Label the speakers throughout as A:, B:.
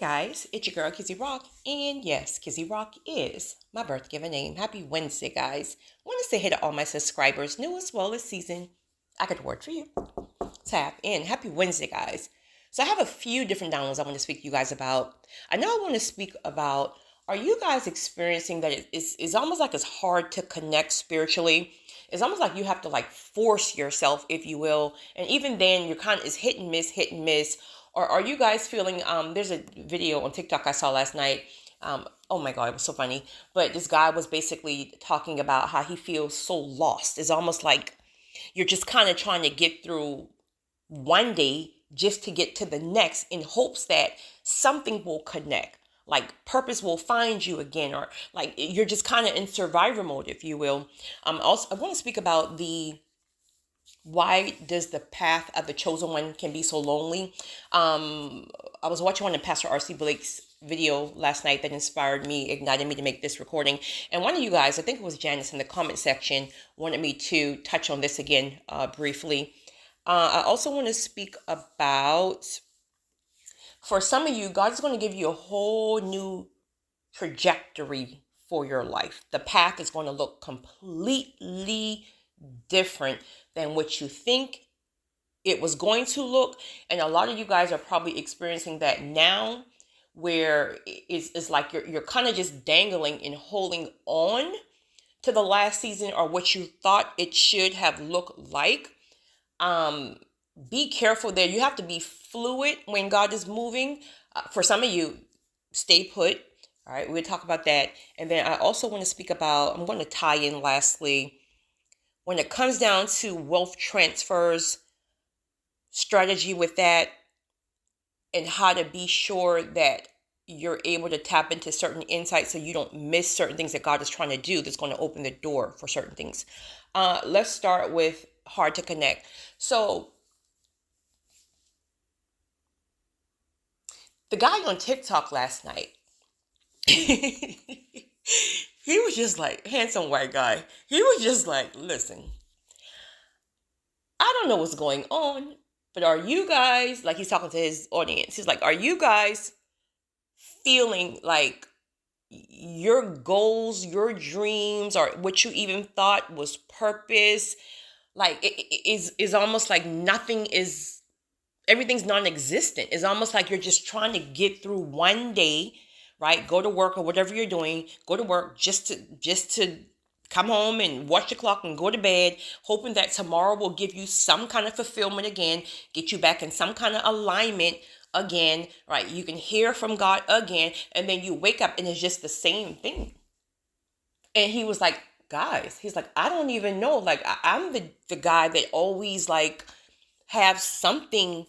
A: Guys, it's your girl Kizzy Rock, and yes, Kizzy Rock is my birth given name. Happy Wednesday, guys. Want to say hey to all my subscribers, new as well as season. I got a word for you. Tap in. Happy Wednesday, guys. So I have a few different downloads I want to speak to you guys about. I know I want to speak about, are you guys experiencing that it's almost like it's hard to connect spiritually? It's almost like you have to force yourself, if you will. And even then, you're kind of, it's hit and miss, hit and miss. Or are you guys feeling, there's a video on TikTok I saw last night. Oh my God, it was so funny. But this guy was basically talking about how he feels so lost. It's almost like you're just kind of trying to get through one day just to get to the next in hopes that something will connect. Like purpose will find you again, or like you're just kind of in survivor mode, if you will. Also, I want to speak about why does the path of the chosen one can be so lonely. I was watching one of Pastor R.C. Blake's video last night that inspired me, ignited me to make this recording. And one of you guys, I think it was Janice in the comment section, wanted me to touch on this again briefly. I also want to speak about, for some of you, God is going to give you a whole new trajectory for your life. The path is going to look completely different than what you think it was going to look. And a lot of you guys are probably experiencing that now, where it's like you're kind of just dangling and holding on to the last season or what you thought it should have looked like. Be careful there. You have to be fluid when God is moving. For some of you, stay put. All right, we'll talk about that. And then I also want to speak about, I'm going to tie in lastly, when it comes down to wealth transfers, strategy with that, and how to be sure that you're able to tap into certain insights so you don't miss certain things that God is trying to do that's going to open the door for certain things. Let's start with hard to connect. So the guy on TikTok last night, he was just like, handsome white guy. He was just like, listen, I don't know what's going on, but are you guys, like he's talking to his audience, he's like, are you guys feeling like your goals, your dreams, or what you even thought was purpose, like it is almost like everything's non-existent. It's almost like you're just trying to get through one day, right? Go to work or whatever you're doing, go to work just to come home and watch the clock and go to bed, hoping that tomorrow will give you some kind of fulfillment again, get you back in some kind of alignment again, right? You can hear from God again, and then you wake up and it's just the same thing. And he was like, guys, he's like, I don't even know. Like, I'm the guy that always have something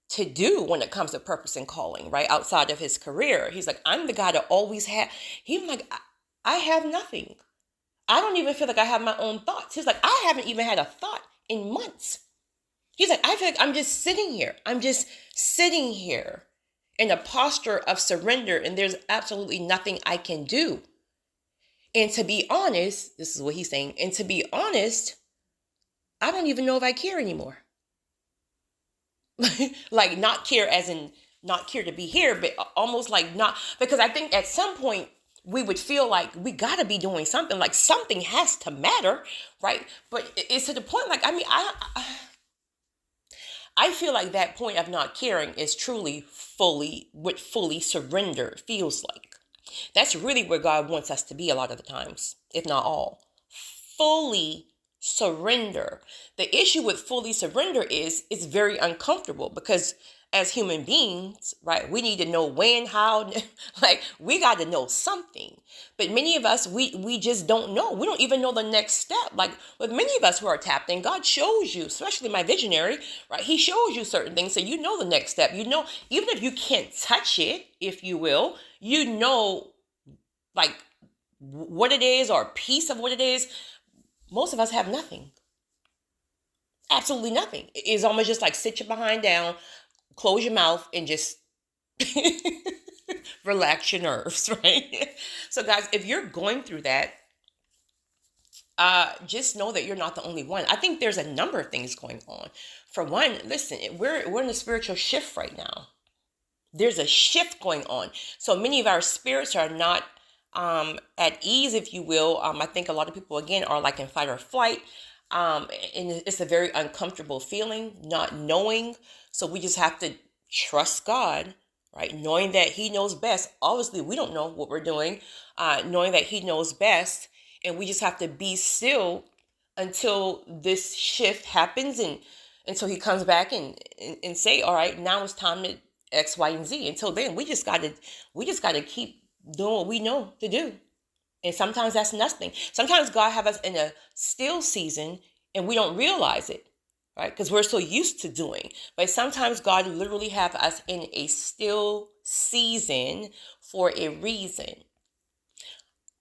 A: to do when it comes to purpose and calling, right? Outside of his career. He's like, I'm the guy that always he's like, I have nothing. I don't even feel like I have my own thoughts. He's like, I haven't even had a thought in months. He's like, I feel like I'm just sitting here. I'm just sitting here in a posture of surrender, and there's absolutely nothing I can do. And to be honest, this is what he's saying, and to be honest, I don't even know if I care anymore. Like not care as in not care to be here, but almost like not, because I think at some point we would feel like we got to be doing something, like something has to matter, right? But it's to the point, like, I mean, I feel like that point of not caring is truly what fully surrender feels like. That's really where God wants us to be a lot of the times, if not all. Fully surrender. The issue with fully surrender is it's very uncomfortable, because as human beings, right, we need to know when, how, like we got to know something. But many of us, we just don't know. We don't even know the next step. Like with many of us who are tapped in, God shows you, especially my visionary, right? He shows you certain things, so you know the next step. You know, even if you can't touch it, if you will, you know, like what it is or a piece of what it is. Most of us have nothing. Absolutely nothing. It's almost just like sit your behind down, close your mouth, and just relax your nerves, right? So guys, if you're going through that, just know that you're not the only one. I think there's a number of things going on. For one, listen, we're in a spiritual shift right now. There's a shift going on. So many of our spirits are not at ease, if you will. I think a lot of people, again, are like in fight or flight. And it's a very uncomfortable feeling, not knowing. So we just have to trust God, right? Knowing that He knows best. Obviously, we don't know what we're doing, knowing that He knows best. And we just have to be still until this shift happens, and until He comes back and say, all right, now it's time to X, Y, and Z. Until then, we just gotta keep doing what we know to do. And sometimes that's nothing. Sometimes God have us in a still season and we don't realize it, right? Because we're so used to doing. But sometimes God literally have us in a still season for a reason.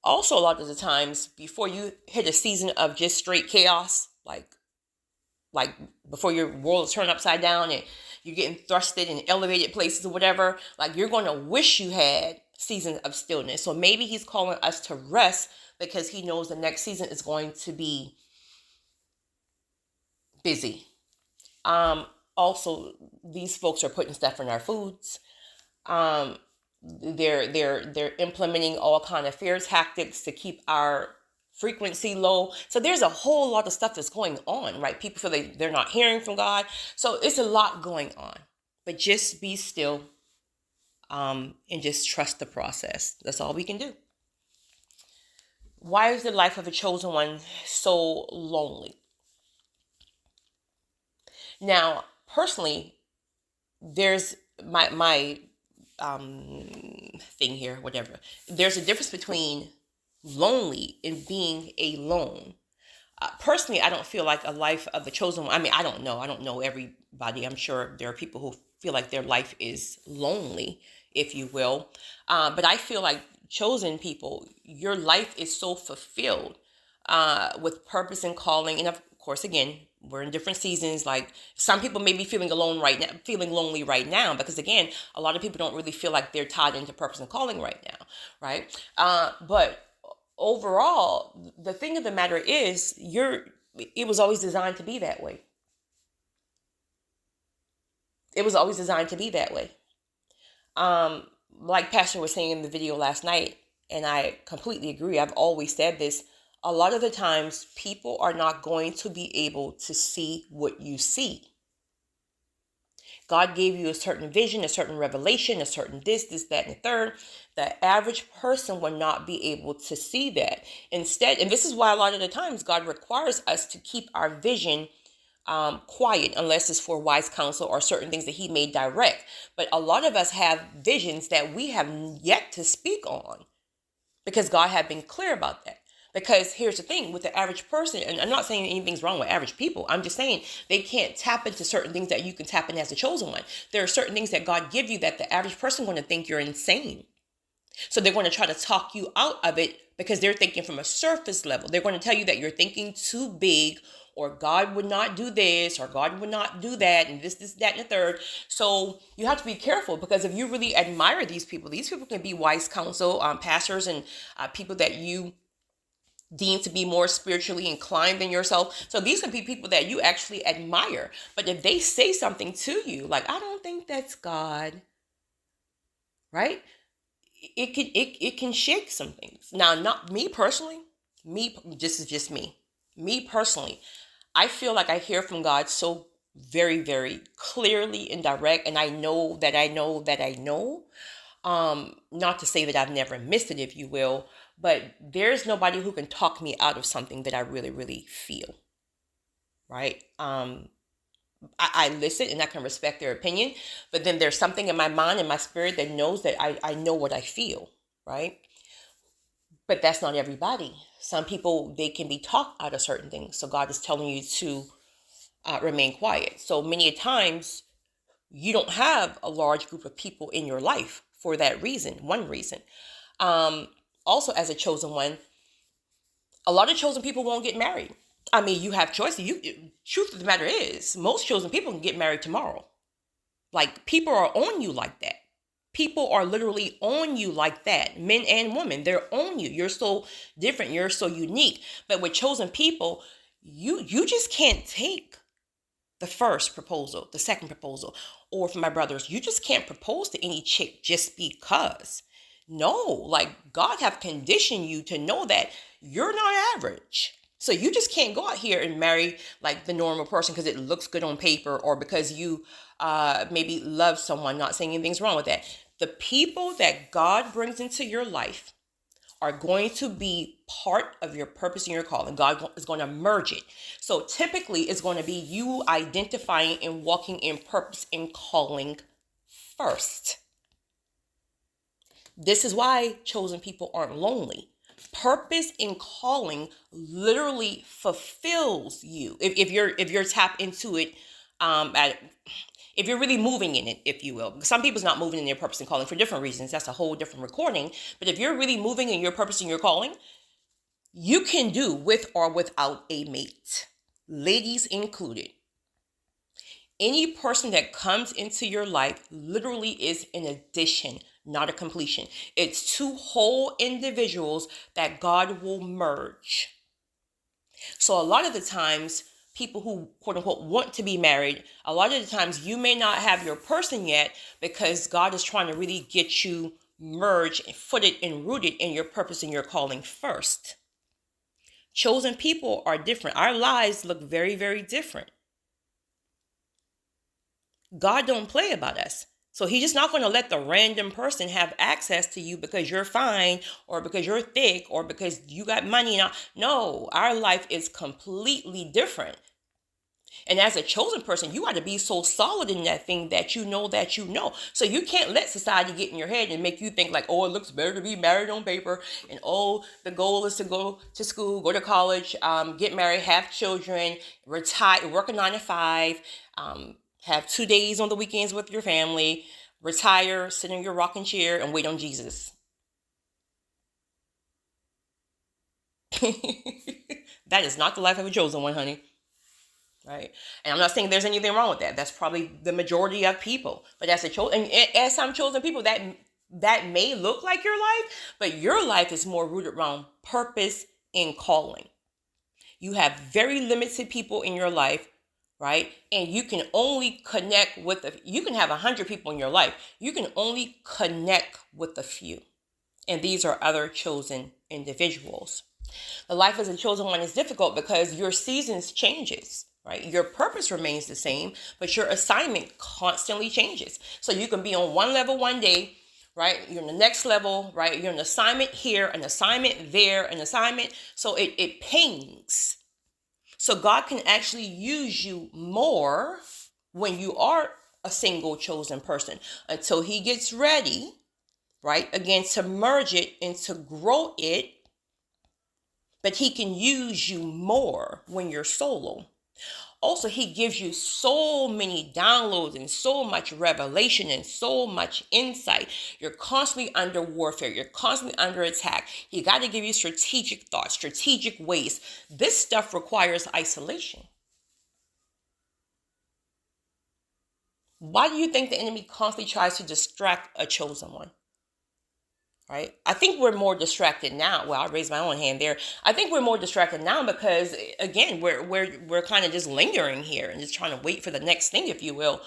A: Also, a lot of the times before you hit a season of just straight chaos, like before your world is turned upside down and you're getting thrusted in elevated places or whatever, like you're going to wish you had seasons of stillness. So maybe He's calling us to rest because He knows the next season is going to be busy. Also, these folks are putting stuff in our foods. They're implementing all kind of fear tactics to keep our frequency low. So there's a whole lot of stuff that's going on, right? People feel they're not hearing from God. So it's a lot going on. But just be still, and just trust the process. That's all we can do. Why is the life of a chosen one so lonely? Now, personally, there's my thing here, whatever. There's a difference between lonely and being alone. Personally, I don't feel like a life of a chosen one. I mean, I don't know everybody. I'm sure there are people who feel like their life is lonely, if you will. But I feel like chosen people, your life is so fulfilled with purpose and calling. And of course, again, we're in different seasons. Like some people may be feeling lonely right now, because again, a lot of people don't really feel like they're tied into purpose and calling right now, right? But overall, the thing of the matter is, it was always designed to be that way. It was always designed to be that way. Like Pastor was saying in the video last night, and I completely agree. I've always said this. A lot of the times, people are not going to be able to see what you see. God gave you a certain vision, a certain revelation, a certain this, that, and the third. The average person will not be able to see that. Instead, and this is why a lot of the times God requires us to keep our vision quiet, unless it's for wise counsel or certain things that He may direct. But a lot of us have visions that we have yet to speak on, because God had been clear about that. Because here's the thing with the average person, and I'm not saying anything's wrong with average people. I'm just saying they can't tap into certain things that you can tap in as a chosen one. There are certain things that God give you that the average person is going to think you're insane. So they're going to try to talk you out of it because they're thinking from a surface level. They're going to tell you that you're thinking too big, or God would not do this, or God would not do that, and this, that, and the third. So you have to be careful, because if you really admire these people can be wise counsel, pastors, and people that you deemed to be more spiritually inclined than yourself. So these can be people that you actually admire. But if they say something to you, like, I don't think that's God, right? It can shake some things. Now, not me personally, this is just me. Me personally, I feel like I hear from God so very, very clearly and direct. And I know that I know that I know. Not to say that I've never missed it, if you will, but there's nobody who can talk me out of something that I really, really feel, right? I listen and I can respect their opinion, but then there's something in my mind and my spirit that knows that I know what I feel, right? But that's not everybody. Some people, they can be talked out of certain things. So God is telling you to remain quiet. So many times you don't have a large group of people in your life for that reason, one reason. Also, as a chosen one, a lot of chosen people won't get married. I mean, you have choices. Truth of the matter is, most chosen people can get married tomorrow. Like, people are on you like that. People are literally on you like that. Men and women, they're on you. You're so different. You're so unique. But with chosen people, you just can't take the first proposal, the second proposal. Or for my brothers, you just can't propose to any chick just because. No, like God have conditioned you to know that you're not average. So you just can't go out here and marry like the normal person because it looks good on paper, or because you maybe love someone. Not saying anything's wrong with that. The people that God brings into your life are going to be part of your purpose and your calling. God is going to merge it. So typically it's going to be you identifying and walking in purpose and calling first. This is why chosen people aren't lonely. Purpose and calling literally fulfills you. If you're tapped into it, if you're really moving in it, if you will. Some people's not moving in their purpose and calling for different reasons. That's a whole different recording. But if you're really moving in your purpose and your calling, you can do with or without a mate, ladies included. Any person that comes into your life literally is an addition, not a completion. It's two whole individuals that God will merge. So a lot of the times, people who quote unquote want to be married, a lot of the times you may not have your person yet because God is trying to really get you merged, footed, and rooted in your purpose and your calling first. Chosen people are different. Our lives look very, very different. God don't play about us. So he's just not going to let the random person have access to you because you're fine or because you're thick or because you got money. No, our life is completely different. And as a chosen person, you got to be so solid in that thing that you know that you know. So you can't let society get in your head and make you think like, oh, it looks better to be married on paper. And oh, the goal is to go to school, go to college, get married, have children, retire, work a 9 to 5, have 2 days on the weekends with your family, retire, sit in your rocking chair, and wait on Jesus. That is not the life of a chosen one, honey. Right? And I'm not saying there's anything wrong with that. That's probably the majority of people. But as some chosen people, that may look like your life, but your life is more rooted around purpose and calling. You have very limited people in your life, right? And you can only connect with you can have 100 people in your life. You can only connect with a few. And these are other chosen individuals. The life as a chosen one is difficult because your seasons changes, right? Your purpose remains the same, but your assignment constantly changes. So you can be on one level one day, right? You're in the next level, right? You're an assignment here, an assignment there, an assignment. So it pings. So God can actually use you more when you are a single chosen person until he gets ready, right? Again, to merge it and to grow it. But he can use you more when you're solo. Also, he gives you so many downloads and so much revelation and so much insight. You're constantly under warfare. You're constantly under attack. He got to give you strategic thoughts, strategic ways. This stuff requires isolation. Why do you think the enemy constantly tries to distract a chosen one? Right? I think we're more distracted now. Well, I raised my own hand there. I think we're more distracted now because, again, we're kind of just lingering here and just trying to wait for the next thing, if you will.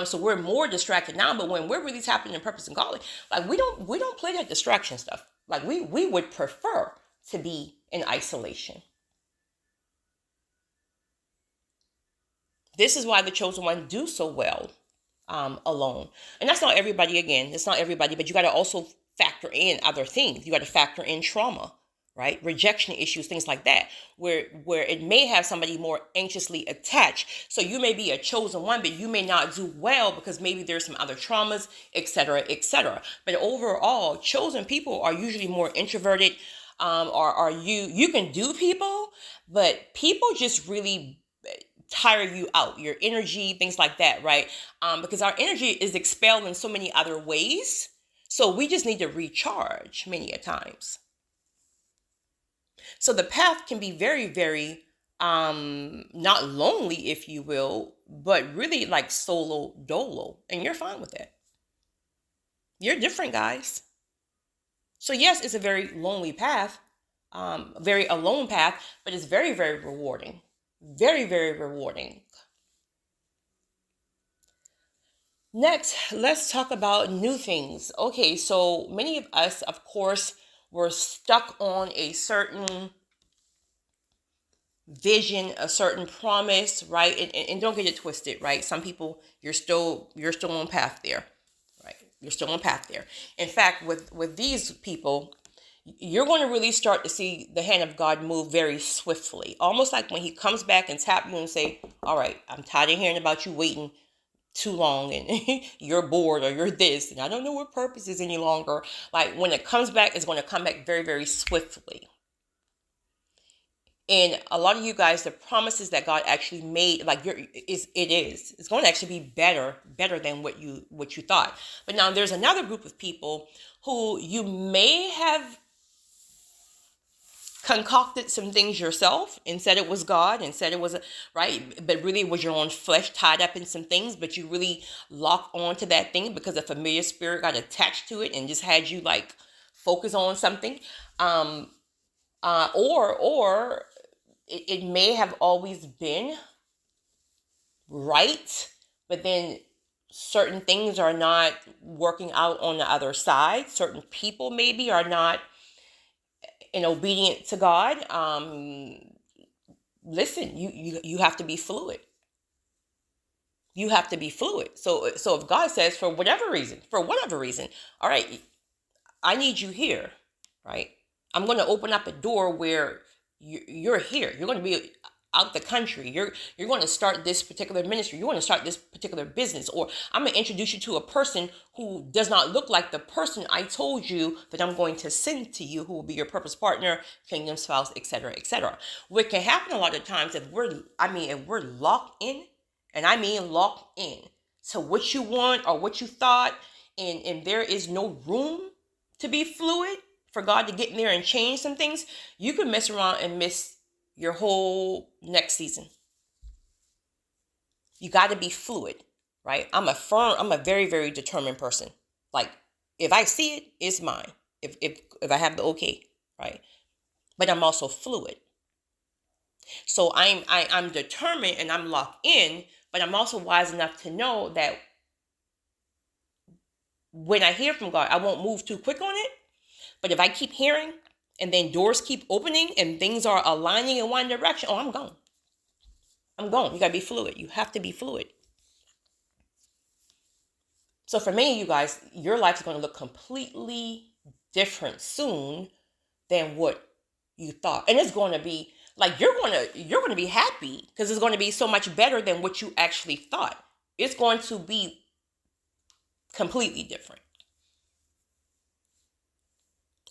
A: So we're more distracted now. But when we're really tapping in purpose and calling, like we don't play that distraction stuff. Like we would prefer to be in isolation. This is why the chosen one do so well alone. And that's not everybody. Again, it's not everybody. But you got to also factor in other things. You got to factor in trauma, right? Rejection issues, things like that, where it may have somebody more anxiously attached. So you may be a chosen one, but you may not do well because maybe there's some other traumas, etc., etc. But overall, chosen people are usually more introverted. Or you can do people, but people just really tire you out, your energy, things like that, right? Because our energy is expelled in so many other ways. So we just need to recharge many a times. So the path can be very, very not lonely, if you will, but really like solo dolo. And you're fine with that. You're different, guys. So yes, it's a very lonely path, very alone path, but it's very, very rewarding. Very, very rewarding. Next, let's talk about new things. Okay, so many of us, of course, were stuck on a certain vision, a certain promise, right? And don't get it twisted, right? Some people, you're still on path there, right? You're still on path there. In fact, with these people, you're going to really start to see the hand of God move very swiftly. Almost like when he comes back and tap you and say, all right, I'm tired of hearing about you waiting too long and you're bored or you're this and I don't know what purpose is any longer. Like when it comes back, it's going to come back very, very swiftly. And a lot of you guys, the promises that God actually made, like it's going to actually be better than what you thought. But now there's another group of people who you may have concocted some things yourself and said it was God and said it was right, but really it was your own flesh tied up in some things, but you really locked on to that thing because a familiar spirit got attached to it and just had you like focus on something. Or it may have always been right, but then certain things are not working out on the other side. Certain people maybe are not in obedient to God. Listen, you have to be fluid. You have to be fluid. So if God says for whatever reason, all right, I need you here, right? I'm going to open up a door where you're here. You're going to be out the country. You're going to start this particular ministry. You're going to start this particular business. Or I'm going to introduce you to a person who does not look like the person I told you that I'm going to send to you, who will be your purpose partner, kingdom spouse, etc., etc. What can happen a lot of times if we're locked in, and I mean locked in to what you want or what you thought, and there is no room to be fluid for God to get in there and change some things, you could mess around and miss your whole next season. You got to be fluid, right? I'm a very, very determined person. Like if I see it, it's mine. If I have the okay, right? But I'm also fluid. So I'm determined and I'm locked in, but I'm also wise enough to know that when I hear from God, I won't move too quick on it. But if I keep hearing and then doors keep opening and things are aligning in one direction, oh, I'm gone. I'm gone. You got to be fluid. You have to be fluid. So for many of you guys, your life is going to look completely different soon than what you thought. And it's going to be like you're going to be happy because it's going to be so much better than what you actually thought. It's going to be completely different.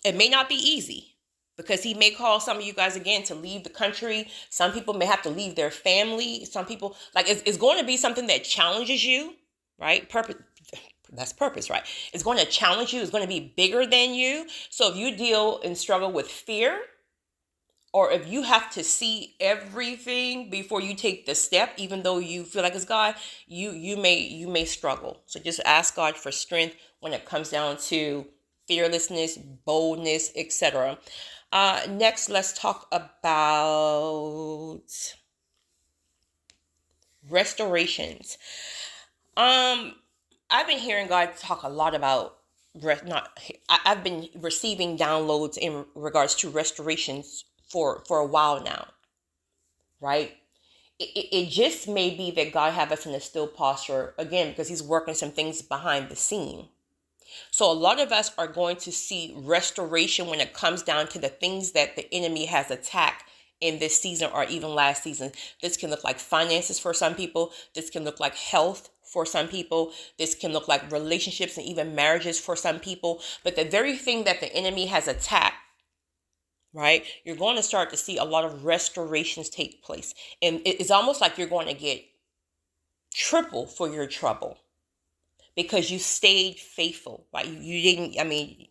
A: It may not be easy because he may call some of you guys again to leave the country. Some people may have to leave their family. Some people, like, it's going to be something that challenges you, right? That's purpose, right? It's going to challenge you. It's going to be bigger than you. So if you deal and struggle with fear, or if you have to see everything before you take the step, even though you feel like it's God, you may struggle. So just ask God for strength when it comes down to fearlessness, boldness, etc. Next, let's talk about restorations. I've been hearing God talk a lot about I've been receiving downloads in regards to restorations for a while now, right? It just may be that God have us in a still posture again because he's working some things behind the scene. So a lot of us are going to see restoration when it comes down to the things that the enemy has attacked in this season or even last season. This can look like finances for some people. This can look like health for some people. This can look like relationships and even marriages for some people. But the very thing that the enemy has attacked, right, you're going to start to see a lot of restorations take place. And it's almost like you're going to get triple for your trouble because you stayed faithful, right? You didn't, I mean,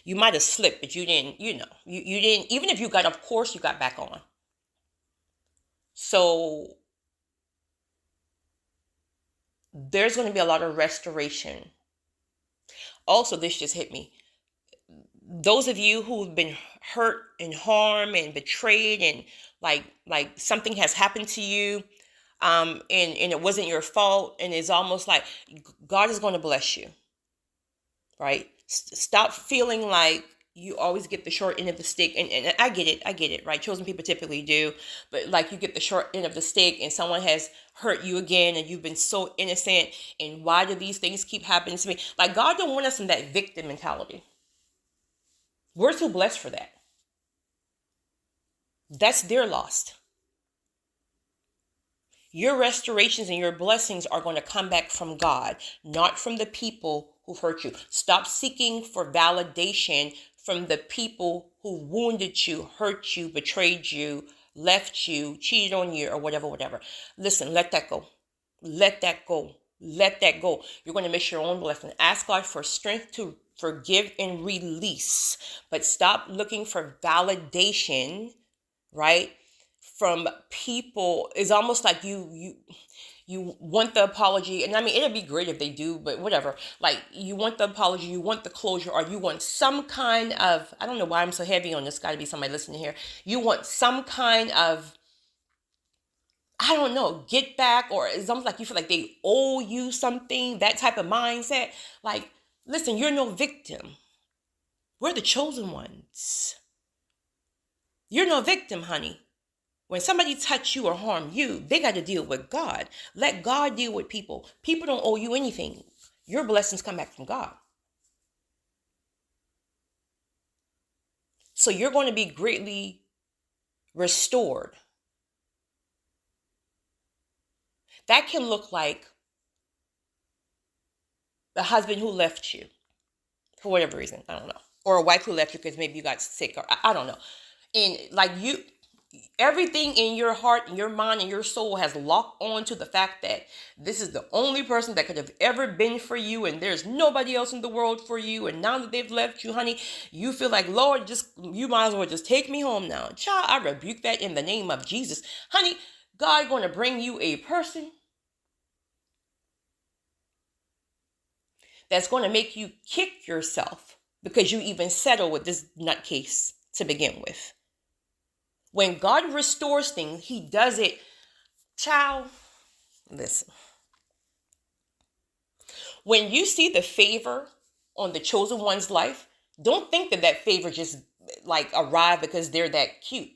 A: you might have slipped, but you didn't, you didn't, even if you got off course, you got back on. So there's going to be a lot of restoration. Also, this just hit me. Those of you who've been hurt and harmed and betrayed and like something has happened to you, and it wasn't your fault, and it's almost like God is going to bless you, right? Stop feeling like you always get the short end of the stick. And I get it, right? Chosen people typically do, but like you get the short end of the stick and someone has hurt you again and you've been so innocent. And why do these things keep happening to me? Like God don't want us in that victim mentality. We're too blessed for that. That's their loss. Your restorations and your blessings are going to come back from God, not from the people who hurt you. Stop seeking for validation from the people who wounded you, hurt you, betrayed you, left you, cheated on you, or whatever. Listen, let that go. Let that go. Let that go. You're going to miss your own blessing. Ask God for strength to forgive and release, but stop looking for validation, right? From people. Is almost like you want the apology, and I mean it'd be great if they do, but whatever. Like you want the apology, you want the closure, or you want some kind of, I don't know why I'm so heavy on this, got to be somebody listening here. You want some kind of, I don't know, get back, or it's almost like you feel like they owe you something, that type of mindset. Like, listen, you're no victim. We're the chosen ones. You're no victim, honey. When somebody touch you or harm you, they got to deal with God. Let God deal with people. People don't owe you anything. Your blessings come back from God. So you're going to be greatly restored. That can look like the husband who left you for whatever reason. I don't know. Or a wife who left you because maybe you got sick, or I don't know. And like everything in your heart and your mind and your soul has locked on to the fact that this is the only person that could have ever been for you, and there's nobody else in the world for you. And now that they've left you, honey, you feel like, Lord, you might as well just take me home now. Child, I rebuke that in the name of Jesus. Honey, God going to bring you a person that's going to make you kick yourself because you even settle with this nutcase to begin with. When God restores things, he does it. Child, listen. When you see the favor on the chosen one's life, don't think that favor just like arrived because they're that cute.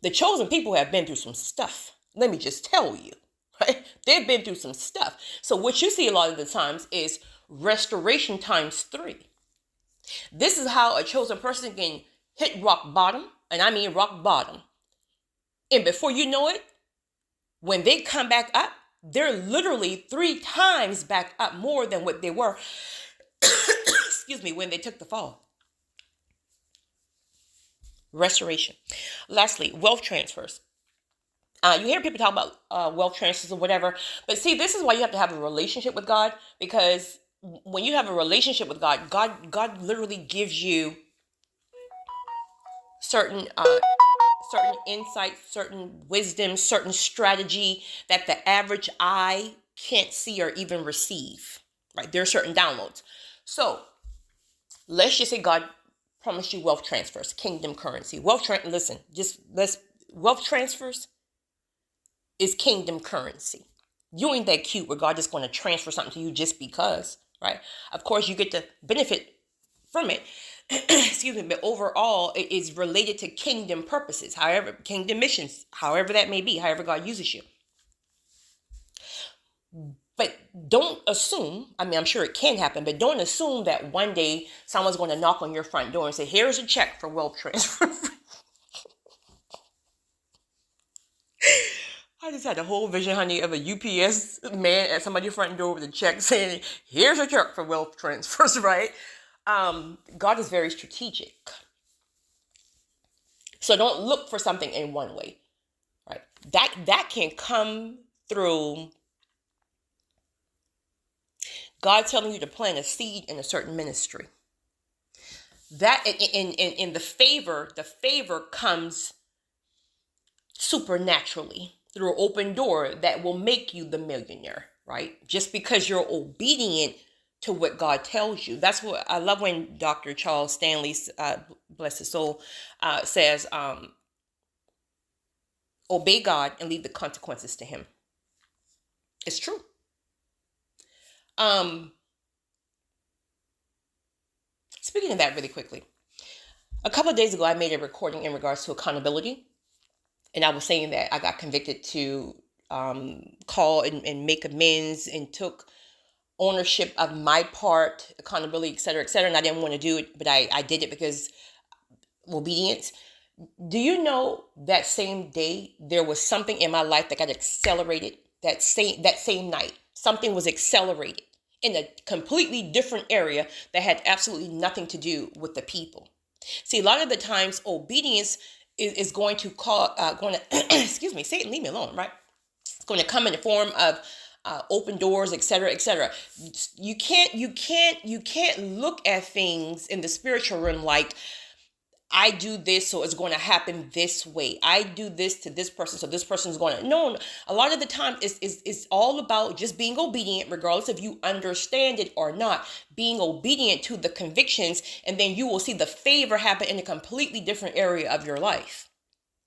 A: The chosen people have been through some stuff. Let me just tell you, right? They've been through some stuff. So what you see a lot of the times is restoration times 3. This is how a chosen person can hit rock bottom. And I mean rock bottom. And before you know it, when they come back up, they're literally 3 times back up more than what they were, excuse me, when they took the fall. Restoration. Lastly, wealth transfers. You hear people talk about wealth transfers or whatever. But see, this is why you have to have a relationship with God. Because when you have a relationship with God, God literally gives you certain insights, certain wisdom, certain strategy that the average eye can't see or even receive, right? There are certain downloads. So let's just say God promised you wealth transfers, kingdom currency. Wealth transfers is kingdom currency. You ain't that cute where God just going to transfer something to you just because, right? Of course, you get to benefit from it. Excuse me, but overall, it is related to kingdom purposes, however, kingdom missions, however that may be, however God uses you. But don't assume, I mean, I'm sure it can happen, but don't assume that one day someone's going to knock on your front door and say, here's a check for wealth transfer. I just had a whole vision, honey, of a UPS man at somebody's front door with a check saying, here's a check for wealth transfers, right? God is very strategic. So don't look for something in one way, right? That can come through God telling you to plant a seed in a certain ministry. That in the favor comes supernaturally through an open door that will make you the millionaire, right? Just because you're obedient to what God tells you. That's what I love when Dr. Charles Stanley, bless his soul, says, Obey God and leave the consequences to him. It's true. Speaking of that really quickly, a couple of days ago, I made a recording in regards to accountability. And I was saying that I got convicted to call and make amends and took ownership of my part, accountability, et cetera, et cetera. And I didn't want to do it, but I did it because obedience. Do you know that same day there was something in my life that got accelerated that same night? Something was accelerated in a completely different area that had absolutely nothing to do with the people. See, a lot of the times obedience is going to excuse me, Satan, leave me alone, right? It's going to come in the form of open doors, et cetera, et cetera. You can't look at things in the spiritual realm like, I do this, so it's going to happen this way. I do this to this person, so this person is going to. No, a lot of the time it's all about just being obedient, regardless if you understand it or not. Being obedient to the convictions, and then you will see the favor happen in a completely different area of your life,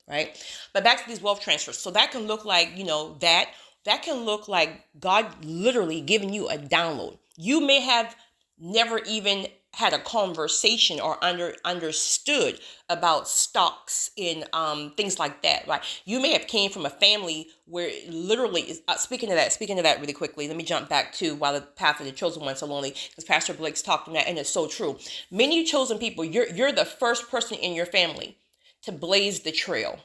A: right? But back to these wealth transfers. So that can look like, that can look like God literally giving you a download. You may have never even had a conversation or understood about stocks in things like that, right? You may have came from a family where literally is speaking of that really quickly, let me jump back to While the Path of the Chosen One So Lonely, because Pastor Blake's talked on that, and it's so true. Many chosen people, you're the first person in your family to blaze the trail,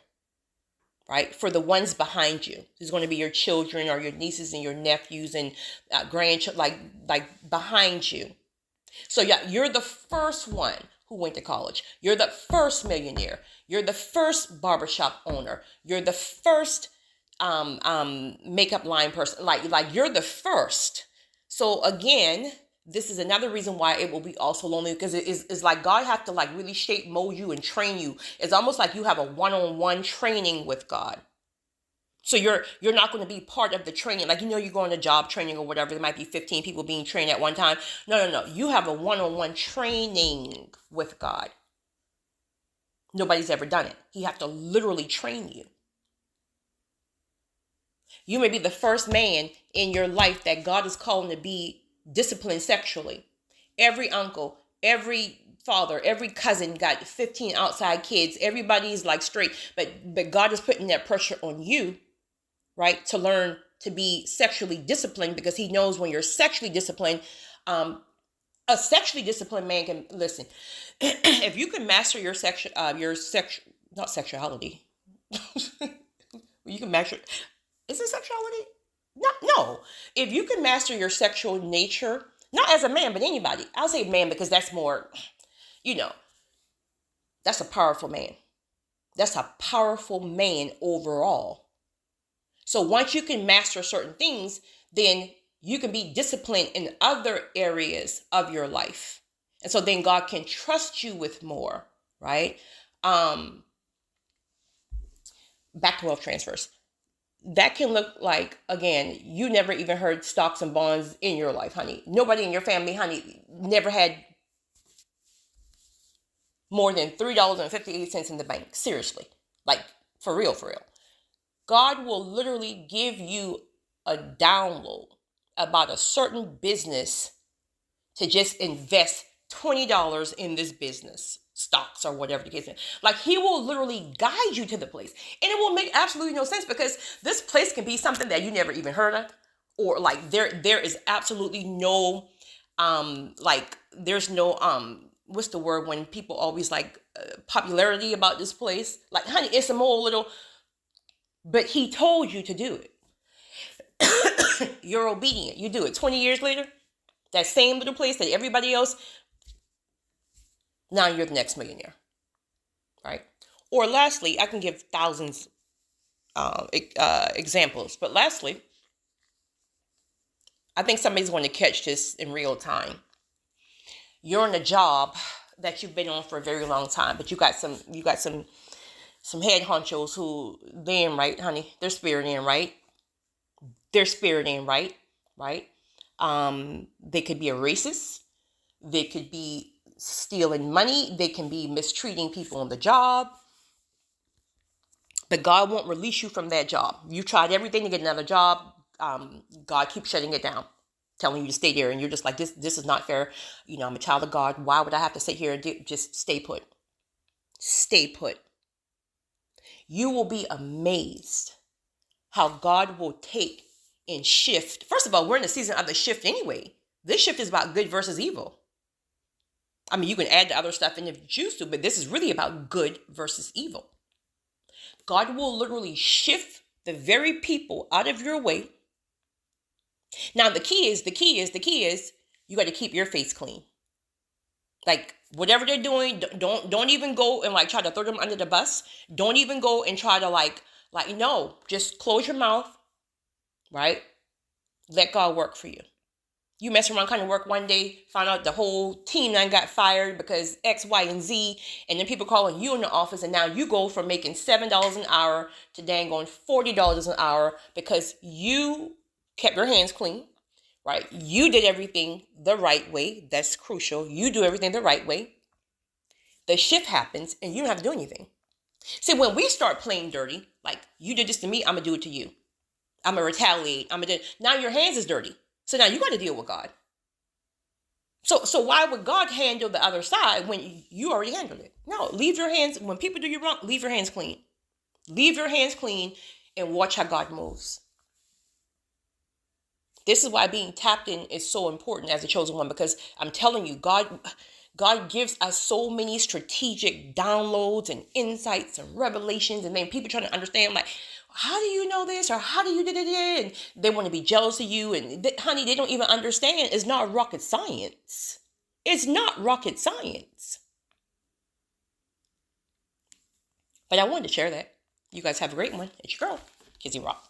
A: right? For the ones behind you. There's going to be your children or your nieces and your nephews and grandchildren, like behind you. So yeah, you're the first one who went to college. You're the first millionaire. You're the first barbershop owner. You're the first makeup line person. Like you're the first. So again, this is another reason why it will be also lonely, because it's like God have to like really shape, mold you, and train you. It's almost like you have a one-on-one training with God. So you're not going to be part of the training. Like, you're going to job training or whatever. There might be 15 people being trained at one time. No. You have a one-on-one training with God. Nobody's ever done it. He have to literally train you. You may be the first man in your life that God is calling to be disciplined sexually. Every uncle, every father, every cousin got 15 outside kids. Everybody's like straight. But God is putting that pressure on you, right, to learn to be sexually disciplined, because he knows when you're sexually disciplined, a sexually disciplined man can, listen, if you can master not sexuality, you can master, is it sexuality? No. If you can master your sexual nature, not as a man, but anybody, I'll say man because that's more, that's a powerful man. That's a powerful man overall. So once you can master certain things, then you can be disciplined in other areas of your life. And so then God can trust you with more, right? Back to wealth transfers. That can look like, again, you never even heard stocks and bonds in your life, honey. Nobody in your family, honey, never had more than $3.58 in the bank. Seriously. Like, for real. God will literally give you a download about a certain business to just invest $20 in this business, stocks or whatever the case is. Like, he will literally guide you to the place. And it will make absolutely no sense, because this place can be something that you never even heard of. Or like there is absolutely no, there's no, what's the word when people always like popularity about this place? Like, honey, it's a more little... But he told you to do it. You're obedient. You do it. 20 years later, that same little place that everybody else, now you're the next millionaire, right? Or lastly, I can give thousands examples. But lastly, I think somebody's going to catch this in real time. You're in a job that you've been on for a very long time, but you got some head honchos who, they ain't right, honey. Their spirit ain't right. Right? They could be a racist. They could be stealing money. They can be mistreating people on the job. But God won't release you from that job. You tried everything to get another job. God keeps shutting it down, telling you to stay there. And you're just like, this is not fair. I'm a child of God. Why would I have to sit here and just stay put? Stay put. You will be amazed how God will take and shift. First of all, we're in the season of the shift anyway. This shift is about good versus evil. I mean, you can add the other stuff in if you choose to, but this is really about good versus evil. God will literally shift the very people out of your way. Now, the key is, you got to keep your face clean. Like, whatever they're doing, don't even go and like try to throw them under the bus. Don't even go and try to no, just close your mouth, right? Let God work for you. You mess around kind of work one day, find out the whole team then got fired because X, Y, and Z, and then people calling you in the office, and now you go from making $7 an hour to dang on $40 an hour because you kept your hands clean, right? You did everything the right way. That's crucial. You do everything the right way. The shift happens, and you don't have to do anything. See, when we start playing dirty, like you did this to me, I'm going to do it to you. I'm going to retaliate. Now your hands is dirty. So now you got to deal with God. So why would God handle the other side when you already handled it? No, leave your hands. When people do you wrong, leave your hands clean. Leave your hands clean and watch how God moves. This is why being tapped in is so important as a chosen one, because I'm telling you, God gives us so many strategic downloads and insights and revelations, and then people trying to understand, like, how do you know this, or how do you do it? And they want to be jealous of you, and honey, they don't even understand. It's not rocket science. It's not rocket science. But I wanted to share that. You guys have a great one. It's your girl, Kizzy Rock.